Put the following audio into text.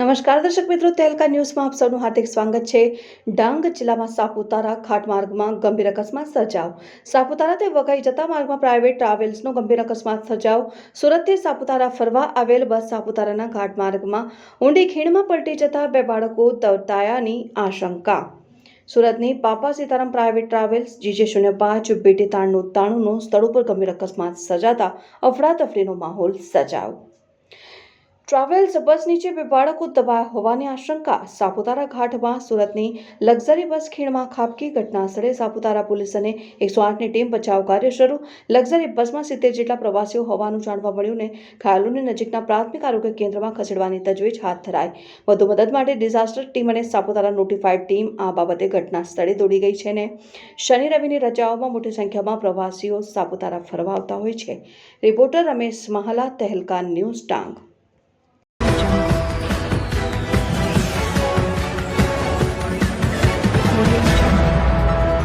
નમસ્કાર દર્શક મિત્રો, તહેલકા ન્યૂઝમાં આપ સૌનું હાર્દિક સ્વાગત છે। ડાંગ જિલ્લામાં સાપુતારા ઘાટ માર્ગમાં ગંભીર અકસ્માત સર્જાયો। સાપુતારાથી વઘઈ જતા માર્ગમાં પ્રાઇવેટ ટ્રાવેલ્સનો ગંભીર અકસ્માત સર્જાયો। સુરતથી સાપુતારા ફરવા આવેલ બસ સાપુતારાના ઘાટ માર્ગમાં ઊંડી ખીણમાં પલટી જતા બે બાળકો દટાયાની આશંકા। સુરતની Papa Sitaram private travels GJ05 BT 93નો સ્થળ ઉપર ગંભીર અકસ્માત સર્જાતા અફડાતફડીનો માહોલ સર્જાયો। ટ્રાવેલ્સ બસ નીચે બે બાળકો દબાયા હોવાની આશંકા। સાપુતારા ઘાટમાં સુરતની લક્ઝરી બસ ખીણમાં ખાબકી। ઘટના સ્થળે સાપુતારા પોલીસ અને 108ની ટીમ બચાવ કાર્ય શરૂ। લક્ઝરી બસમાં 70 જેટલા પ્રવાસીઓ હોવાનું જાણવા મળ્યું ને ઘાયલોને નજીકના પ્રાથમિક આરોગ્ય કેન્દ્રમાં ખસેડવાની તજવીજ હાથ ધરાઈ। વધુ મદદ માટે ડિઝાસ્ટર ટીમ અને સાપુતારા નોટિફાઈડ ટીમ આ બાબતે ઘટના સ્થળે દોડી ગઈ છે ને શનિ રવિની રજાઓમાં મોટી સંખ્યામાં પ્રવાસીઓ સાપુતારા ફરવા આવતા હોય છે। Reporter Ramesh Mahala, Tehelka news, Dang.